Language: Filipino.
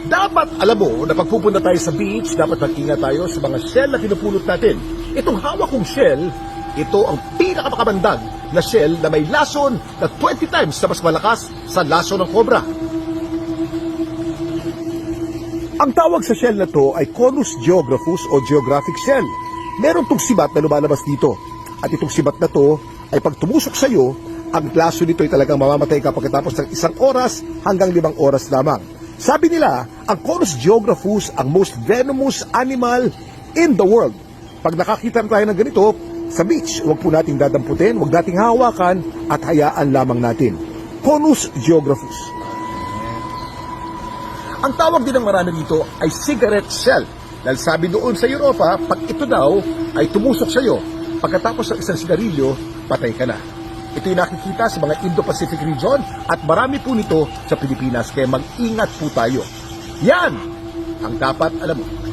Dapat alam mo na pag pupunta tayo sa beach, dapat mag-ingat tayo sa mga shell na pinupulot natin. Itong hawak kong shell, ito ang pinakapakabandag na shell na may lason na 20 times na mas malakas sa lason ng cobra. Ang tawag sa shell na to ay Conus geographus o geographic shell. Meron tong sibat na lumalabas dito. At itong sibat na to ay pag tumusok sa iyo, ang laso nito ay talagang mamamatay ka pagkatapos ng 1 oras hanggang 5 oras lamang. Sabi nila, ang Conus geographus ang most venomous animal in the world. Pag nakakita tayo ng ganito, sa beach, huwag po nating dadamputin, huwag nating hawakan at hayaan lamang natin. Conus geographus. Ang tawag din ng marami dito ay cigarette shell. Dahil sabi doon sa Europa, pag ito daw ay tumusok sa iyo, pagkatapos ng isang sigarilyo, patay ka na. Ito yung nakikita sa mga Indo-Pacific region at marami po nito sa Pilipinas, kaya mag-ingat po tayo. Yan ang dapat alam mo.